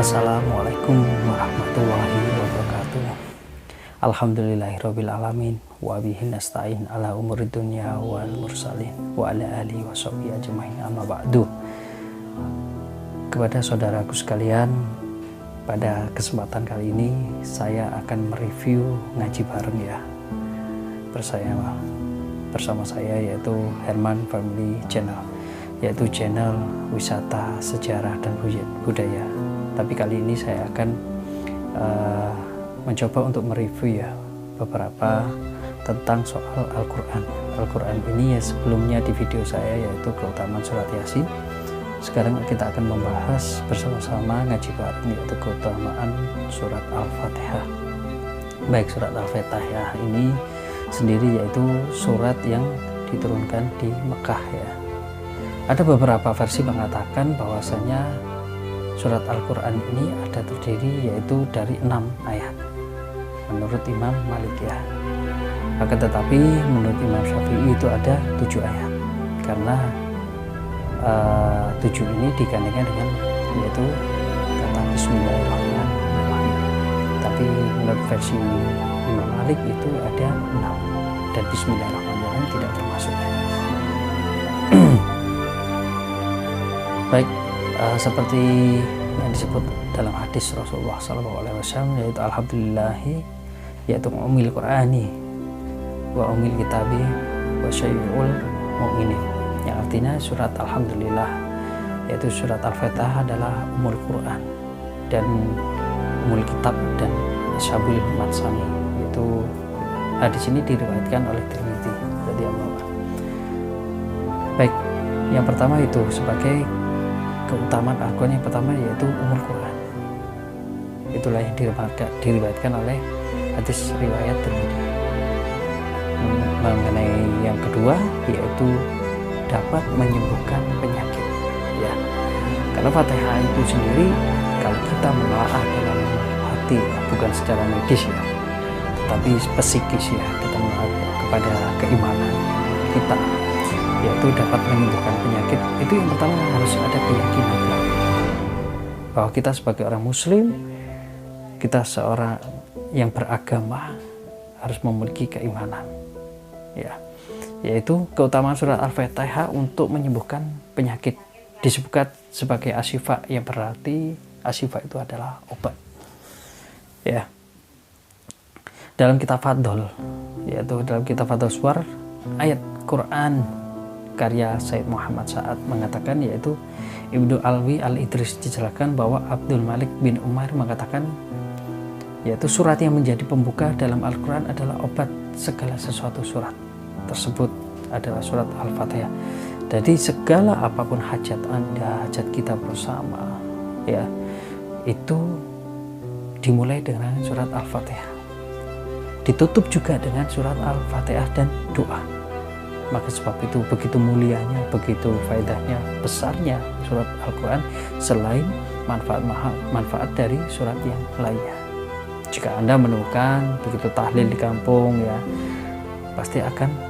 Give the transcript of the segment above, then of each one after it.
Assalamualaikum warahmatullahi wabarakatuh. Alhamdulillahirabbil alamin wa bihi nasta'in ala umurid dunya wal mursalin wa ala alihi washabihi ajmain, amma ba'du. Kepada saudaraku sekalian, pada kesempatan kali ini saya akan mereview ngaji bareng ya bersama saya, yaitu Herman Family Channel, yaitu channel wisata, sejarah dan budaya. Tapi kali ini saya akan mencoba untuk mereview ya beberapa tentang soal Al-Quran. Al-Quran ini ya sebelumnya di video saya yaitu keutamaan surat Yasin. Sekarang kita akan membahas bersama-sama ngaji bareng yaitu keutamaan surat Al-Fatihah. Baik, surat Al-Fatihah ini sendiri yaitu surat yang diturunkan di Mekah ya. Ada beberapa versi mengatakan bahwasanya surat Al-Quran ini ada terdiri yaitu dari 6 ayat menurut Imam Malik ya. Akan tetapi menurut Imam Syafi'i itu ada 7 ayat karena 7 ini digandengkan dengan yaitu kata Bismillahirrahmanirrahim. Tapi menurut versi Imam Malik itu ada 6 dan Bismillahirrahmanirrahim tidak termasuk. Baik, seperti yang disebut dalam hadis Rasulullah SAW yaitu alhamdulillahi yaitu umil Qur'ani wa umil kitabi wa syai'ul mu'minin, yang artinya surat alhamdulillah yaitu surat Al-Fatihah adalah umul Qur'an dan umul kitab dan syabul matsami. Itu hadis ini diriwayatkan oleh Tirmidzi radhiyallahu anhu. Baik, yang pertama itu sebagai keutamaan Al-Quran yang pertama yaitu umul Quran. Itulah yang diriwayatkan oleh hadis riwayat Tirmidzi. Mengenai yang kedua yaitu dapat menyembuhkan penyakit ya. Karena Fatihah itu sendiri kalau kita menelaah dalam hati ya, bukan secara medis ya, tetapi psikis ya, kita menelaah kepada keimanan kita, yaitu dapat menyembuhkan penyakit. Itu yang pertama harus ada keyakinan bahwa kita sebagai orang muslim, kita seorang yang beragama harus memiliki keimanan ya, yaitu keutamaan surat Al-Fatihah untuk menyembuhkan penyakit. Disebutkan sebagai asyifa yang berarti asyifa itu adalah obat ya. Dalam kitab Fadl, yaitu dalam kitab Fadl Suwar, ayat Quran karya Said Muhammad Sa'ad mengatakan, yaitu Ibnu Alwi Al-Idris dijelaskan bahwa Abdul Malik bin Umar mengatakan, yaitu surat yang menjadi pembuka dalam Al-Quran adalah obat segala sesuatu. Surat tersebut adalah surat Al-Fatihah. Jadi segala apapun hajat Anda, hajat kita bersama ya, itu dimulai dengan surat Al-Fatihah, ditutup juga dengan surat Al-Fatihah dan doa. Maka sebab itu begitu mulianya, begitu faedahnya, besarnya surat Al-Quran selain manfaat dari surat yang lainnya. Jika Anda menemukan begitu tahlil di kampung ya, pasti akan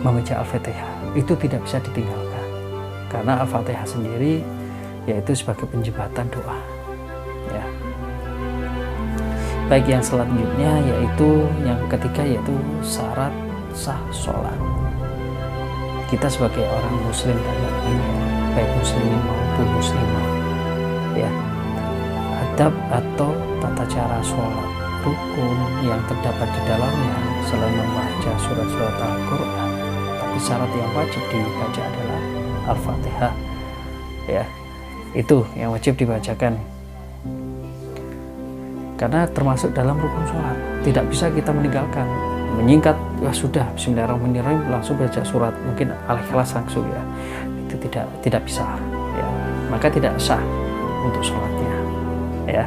membaca Al-Fatihah. Itu tidak bisa ditinggalkan karena Al-Fatihah sendiri yaitu sebagai penjembatan doa ya. Baik, yang selanjutnya yaitu yang ketiga yaitu syarat sah sholat. Kita sebagai orang muslim dan mukmin, baik muslimin maupun muslimah ya, adab atau tata cara sholat, rukun yang terdapat di dalamnya selain membaca surat-surat Al-Quran, tapi syarat yang wajib dibaca adalah Al-Fatihah ya. Itu yang wajib dibacakan karena termasuk dalam rukun sholat. Tidak bisa kita meninggalkan, menyingkat ya sudah Bismillahirrahmanirrahim langsung baca surat mungkin Al-Ikhlas langsung ya, itu tidak bisa ya, maka tidak sah untuk sholatnya ya.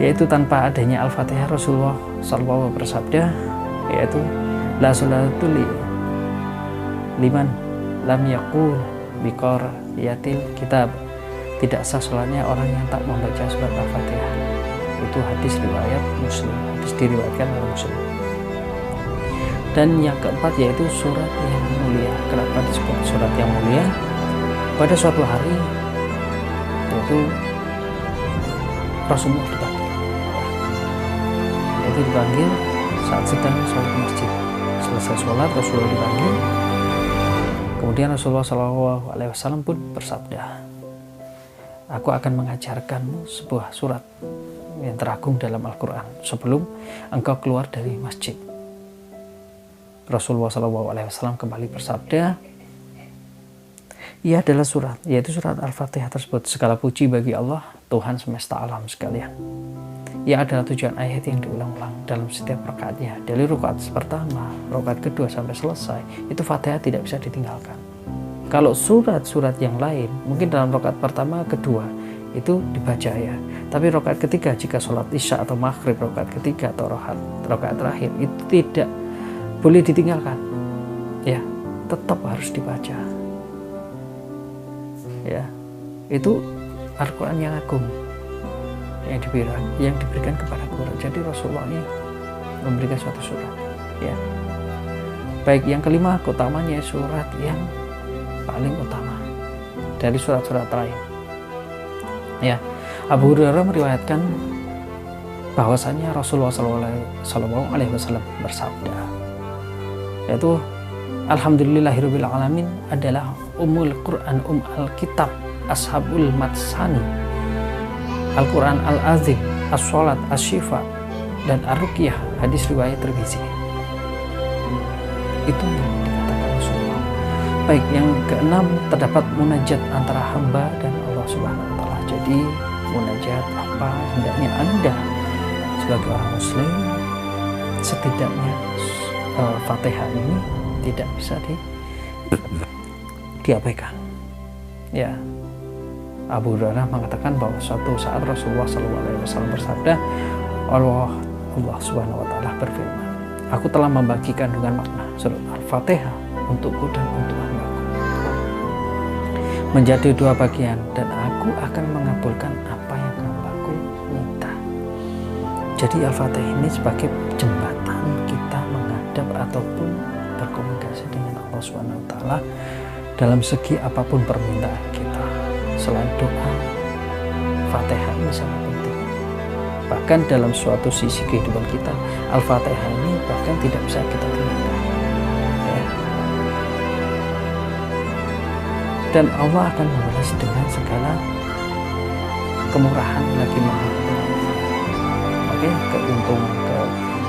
Yaitu tanpa adanya Al-Fatihah, Rasulullah SAW bersabda, yaitu la sholatu liman lam yaqul biqariyatil kitab, tidak sah sholatnya orang yang tak membaca surat Al-Fatihah. Itu hadis riwayat Muslim, hadis diriwayatkan oleh Muslim. Dan yang keempat yaitu surat yang mulia. Kenapa disebut surat yang mulia? Pada suatu hari yaitu Rasulullah dipanggil saat sedang sholat di masjid. Selesai sholat Rasulullah dipanggil, kemudian Rasulullah SAW pun bersabda, aku akan mengajarkanmu sebuah surat yang teragung dalam Al-Quran sebelum engkau keluar dari masjid. Rasulullah SAW kembali bersabda, ia adalah surat, yaitu surat Al-Fatihah tersebut. Segala puji bagi Allah, Tuhan semesta alam sekalian. Ia adalah tujuan ayat yang diulang-ulang dalam setiap rakaatnya. Dari rakaat pertama, rakaat kedua sampai selesai, itu Fatihah tidak bisa ditinggalkan. Kalau surat-surat yang lain, mungkin dalam rakaat pertama, kedua, itu dibaca ya. Tapi rakaat ketiga, jika sholat isya atau maghrib, rakaat ketiga atau rakaat terakhir, itu tidak boleh ditinggalkan. Ya, tetap harus dibaca. Ya, itu Al-Quran yang agung yang diberikan kepada Quran. Jadi Rasulullah ini memberikan suatu surat. Ya. Baik, yang kelima, keutamanya surat yang paling utama dari surat-surat lain. Ya, Abu Hurairah meriwayatkan bahwasanya Rasulullah SAW bersabda, yaitu Alhamdulillahirabbil alamin adalah Ummul Quran, Al-Kitab, Ashabul Matsani, Al-Quran Al-Azim, As-Sholat, As-Shifa, dan Ar-Ruqyah, hadis riwayat Tirmizi. Itu yang dikatakan Rasulullah. Baik, yang keenam, terdapat munajat antara hamba dan Allah Subhanahu wa Ta'ala. Jadi munajat apa hendaknya Anda sebagai orang muslim, setidaknya Fatihah ini tidak bisa diabaikan. Ya, Abu Hurairah mengatakan bahwa suatu saat Rasulullah SAW bersabda, Allah Subhanahu wa Ta'ala berfirman, aku telah membagikan dengan makna surat Al-Fatihah untukku dan untuk hambaku menjadi dua bagian, dan aku akan mengabulkan apa yang hambaku minta. Jadi Al-Fatihah ini sebagai jembatan kita menghadap ataupun berkomunikasi dengan Allah Subhanahu wa Ta'ala dalam segi apapun permintaan kita. Selain doa, Fatihah ini sangat penting. Bahkan dalam suatu sisi kehidupan kita, Al-Fatihah ini bahkan tidak bisa kita tinggalkan. Ya. Dan Allah akan membalas dengan segala kemurahan lagi maha. Oke, keuntungan,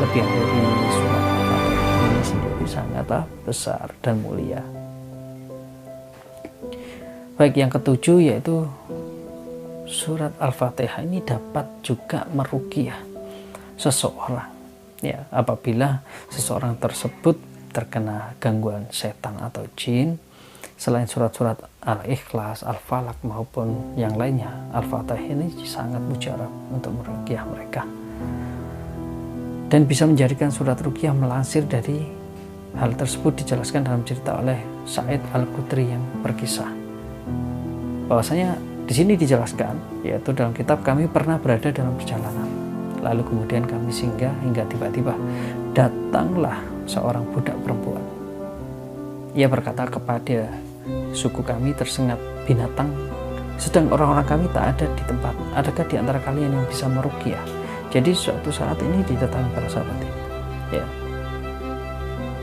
kelebihan dari surat Al-Fatihah ini sendiri sangatlah besar dan mulia. Baik, yang ketujuh yaitu surat Al-Fatihah ini dapat juga meruqyah seseorang. Ya, apabila seseorang tersebut terkena gangguan setan atau jin, selain surat-surat Al-Ikhlas, Al-Falaq maupun yang lainnya, Al-Fatihah ini sangat mujarab untuk meruqyah mereka. Dan bisa menjadikan surat ruqyah melansir dari hal tersebut dijelaskan dalam cerita oleh Sa'id Al-Khudri yang berkisah. Bahwasanya di sini dijelaskan, yaitu dalam kitab, kami pernah berada dalam perjalanan, lalu kemudian kami singgah hingga tiba-tiba datanglah seorang budak perempuan. Ia berkata kepada suku kami, tersengat binatang, sedang orang-orang kami tak ada di tempat. Adakah di antara kalian yang bisa meruqyah? Jadi suatu saat ini didatangi para sahabat ini. Ya,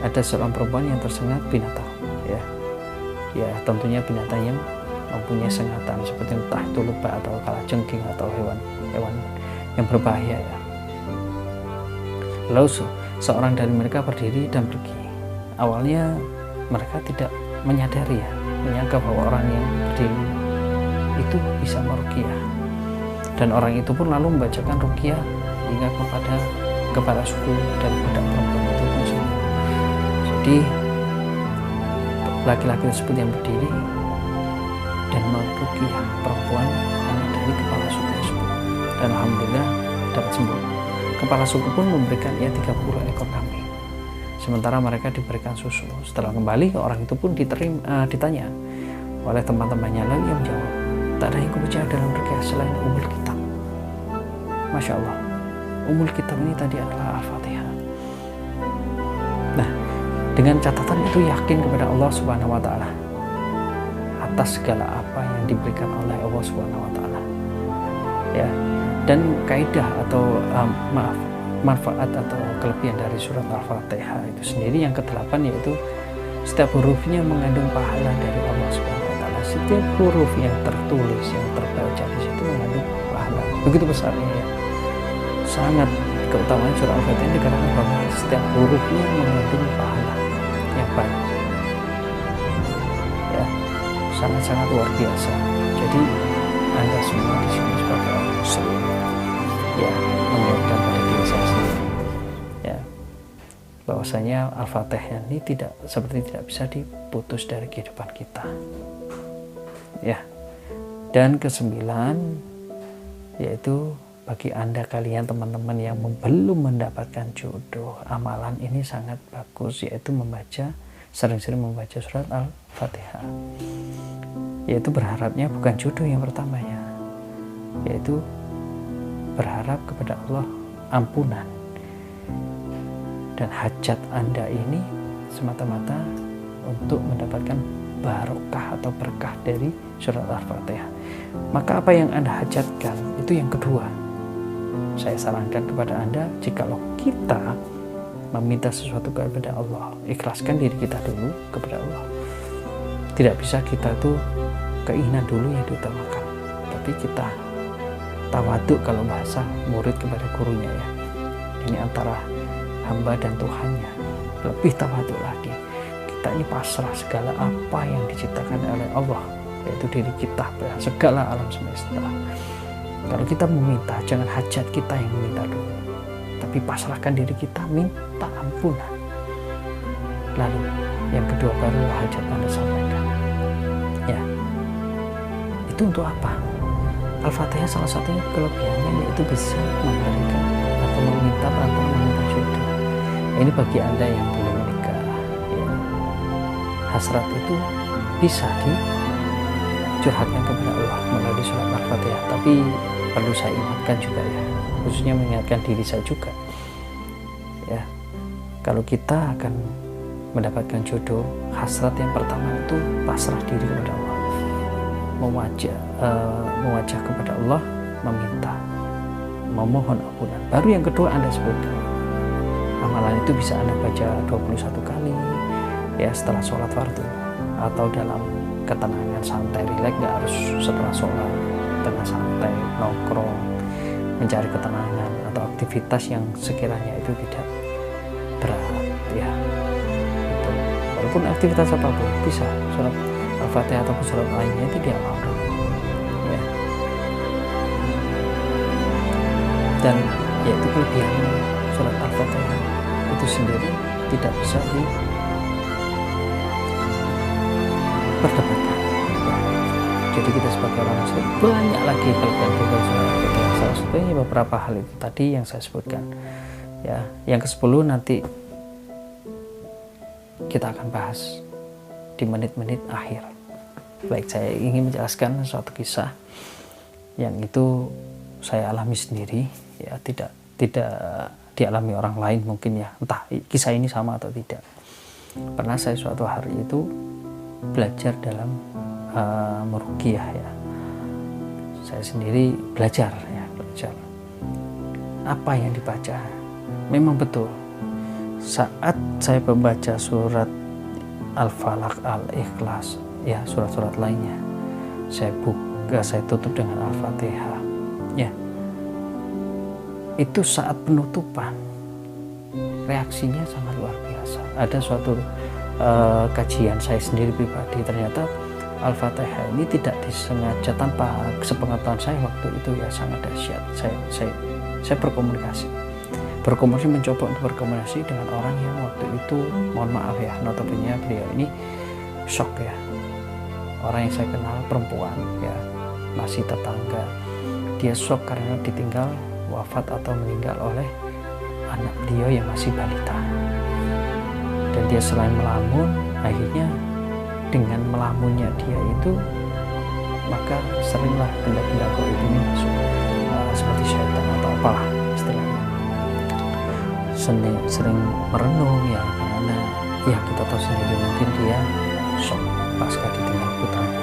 ada seorang perempuan yang tersengat binatang. Ya, tentunya binatang yang mempunyai sengatan seperti entah itu lebah atau kalajengking atau hewan yang berbahaya ya. Lalu seorang dari mereka berdiri dan pergi. Awalnya mereka tidak menyadari ya, menyangka bahwa orang yang berdiri itu bisa meruqyah, dan orang itu pun lalu membacakan ruqyah hingga kepada kepala suku dan budak perempuan itu pun sembuh. Jadi laki-laki tersebut yang berdiri dan meruqyah perempuan hanya dari kepala suku tersebut, dan alhamdulillah dapat sembuh. Kepala suku pun memberikan ia 30 ekor kambing, sementara mereka diberikan susu. Setelah kembali, orang itu pun ditanya oleh teman-temannya, lalu ia menjawab, tak ada yang kupercaya dalam ruqyah selain Ummul Kitab. Masya Allah, Ummul Kitab ini tadi adalah Al-Fatihah. Nah, dengan catatan itu yakin kepada Allah Subhanahu wa Ta'ala atas segala apa yang diberikan oleh Allah Subhanahu wa Ta'ala. ya. Dan kaidah atau manfaat atau kelebihan dari surat Al-Fatihah itu sendiri yang ke-8 yaitu setiap hurufnya mengandung pahala dari Allah Subhanahu wa taala. Setiap huruf yang tertulis, yang terbaca di situ mengandung pahala. Begitu besarnya ya. Sangat keutamaan surah Al-Fatihah dikarenakan bahwa setiap hurufnya mengandung pahala yang banyak. Ya, sangat-sangat luar biasa. Jadi Anda semua di sini sebagai orang Muslim, ya, mengingatkan pada diri saya sendiri, ya, bahwasanya Al-Fatihah ini tidak bisa diputus dari kehidupan kita, ya. Dan ke-9 yaitu bagi Anda kalian teman-teman yang belum mendapatkan jodoh, amalan ini sangat bagus, yaitu sering-sering membaca surat Al-Fatihah, yaitu berharapnya bukan jodoh yang pertamanya, yaitu berharap kepada Allah ampunan, dan hajat Anda ini semata-mata untuk mendapatkan barokah atau berkah dari surat Al-Fatihah. Maka apa yang Anda hajatkan itu yang kedua. Saya sarankan kepada Anda, jikalau kita meminta sesuatu kepada Allah, ikhlaskan diri kita dulu kepada Allah. Tidak bisa kita tuh keinginan dulu yang diutamakan, tapi kita tawaduk kalau bahasa murid kepada gurunya, ya. Ini antara hamba dan Tuhannya, lebih tawaduk lagi. Kita ini pasrah segala apa yang diciptakan oleh Allah, yaitu diri kita, segala alam semesta. Kalau kita meminta, jangan hajat kita yang meminta dulu, tapi pasrahkan diri kita, minta ampunan. Lalu yang kedua baru hajat Anda sampaikan. Ya, itu untuk apa? Al-Fatihah salah satunya kelebihannya yaitu bisa memberikan atau meminta perantara meminta jodoh. Ini bagi Anda yang belum menikah, ya, hasrat itu bisa dicurhatkan kepada Allah melalui surat Al-Fatihah. Tapi perlu saya ingatkan juga, ya, khususnya mengingatkan diri saya juga, ya, kalau kita akan mendapatkan jodoh, hasrat yang pertama itu pasrah diri kepada Allah, mewajah kepada Allah, meminta, memohon ampunan. Baru yang kedua Anda sebutkan. Amalan itu bisa Anda baca 21 kali, ya, setelah sholat fardu, atau dalam ketenangan santai, rileks, nggak harus setelah sholat, tengah santai, nongkrong, mencari ketenangan atau aktivitas yang sekiranya itu tidak berat, ya. Itu. Walaupun aktivitas apapun bisa, surat Al-Fatihah ataupun surat lainnya itu diamalkan, ya. Dan yaitu kelebihan surat Al-Fatihah itu sendiri tidak bisa diperdebatkan. Jadi kita sebagai orang Muslim banyak lagi kelebihan surat Al-Fatihah. Salah satunya beberapa hal itu tadi yang saya sebutkan. Ya, yang ke-10 nanti kita akan bahas di menit-menit akhir. Baik, saya ingin menjelaskan suatu kisah yang itu saya alami sendiri, ya, tidak dialami orang lain mungkin, ya, entah kisah ini sama atau tidak. Pernah saya suatu hari itu belajar dalam meruqyah, ya. Saya sendiri belajar apa yang dibaca. Memang betul, saat saya membaca surat Al-Falaq, Al-Ikhlas, ya, surat-surat lainnya, saya tutup dengan Al-Fatihah, ya, itu saat penutupan reaksinya sangat luar biasa. Ada suatu kajian saya sendiri pribadi, ternyata Al-Fatihah ini tidak disengaja, tanpa sepengetahuan saya waktu itu, ya, sangat dahsyat. Saya berkomunikasi mencoba untuk berkomunikasi dengan orang yang waktu itu, mohon maaf, ya, notabene beliau ini shock, ya, orang yang saya kenal, perempuan, ya, masih tetangga. Dia shock karena ditinggal wafat atau meninggal oleh anak beliau yang masih balita, dan dia selain melamun, akhirnya dengan melamunnya dia itu, maka seringlah benda-benda gaib ini masuk, seperti syaitan atau apalah istilahnya. Sering merenung, ya, karena, ya, kita tahu sendiri mungkin dia shock pasca ditinggal putranya.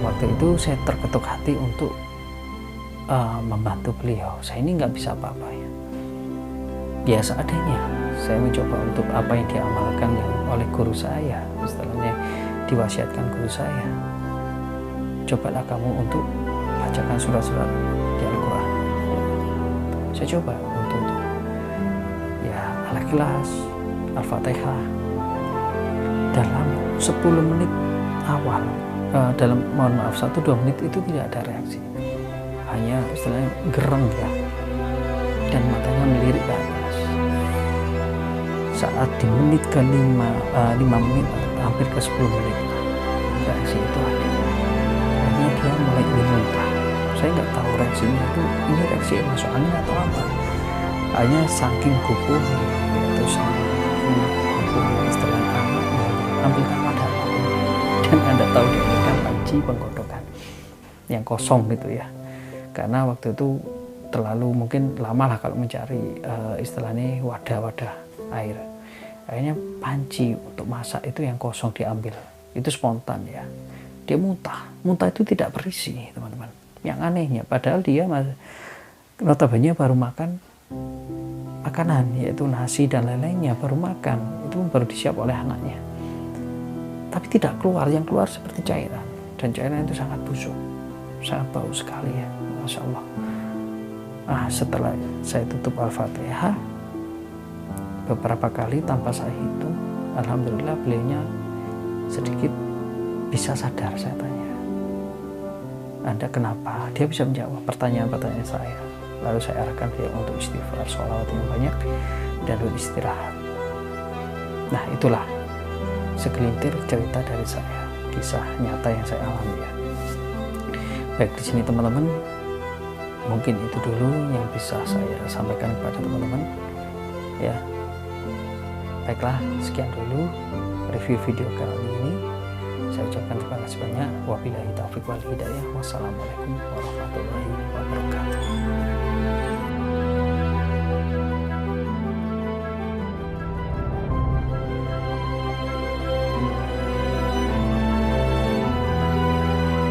waktu itu saya terketuk hati untuk membantu beliau. Saya ini nggak bisa apa-apa ya. Biasa adanya. Saya mencoba untuk apa yang diamalkan yang oleh guru saya, istilahnya diwasiatkan guru saya. Cobalah kamu untuk bacakan surat-surat di Al-Quran. Saya coba untuk ya Al-Ikhlas, Al-Fatihah dalam 10 menit awal, dalam mohon maaf 1-2 menit itu tidak ada reaksi, hanya istilahnya gereng ya, dan matanya melirik ke atas. Saat di menit ke 5 menit hampir ke 10 menit reaksi itu ada. Akhirnya dia mulai ingin muntah. Saya nggak tahu reaksinya itu ini reaksi masuk angin atau apa. Hanya saking gugup yaitu saking gugup istilah anak ambilkan pada apapun. Dan Anda tahu diambilkan panci penggodokan yang kosong gitu ya. Karena waktu itu terlalu mungkin lama lah kalau mencari istilahnya wadah-wadah air. Akhirnya panci untuk masak itu yang kosong diambil. Itu spontan ya. Dia muntah. Muntah itu tidak berisi, teman-teman. Yang anehnya, padahal dia notabene baru makan makanan, yaitu nasi dan lain-lainnya, baru makan. Itu baru disiap oleh anaknya. Tapi tidak keluar, yang keluar seperti cairan. Dan cairan itu sangat busuk. Sangat bau sekali ya. Masya Allah. Setelah saya tutup Al-Fatihah, beberapa kali tanpa saya hitung, alhamdulillah beliaunya sedikit bisa sadar. Saya tanya, Anda kenapa? Dia bisa menjawab pertanyaan-pertanyaan saya. Lalu saya arahkan dia untuk istighfar, sholawat yang banyak, dan beristirahat. Nah, itulah segelintir cerita dari saya, kisah nyata yang saya alami ya. Baik, di sini teman-teman, mungkin itu dulu yang bisa saya sampaikan kepada teman-teman ya. Baiklah, sekian dulu review video kali ini. Saya ucapkan terima kasih banyak. Wabillahi taufiq wal hidayah. Wassalamualaikum warahmatullahi wabarakatuh.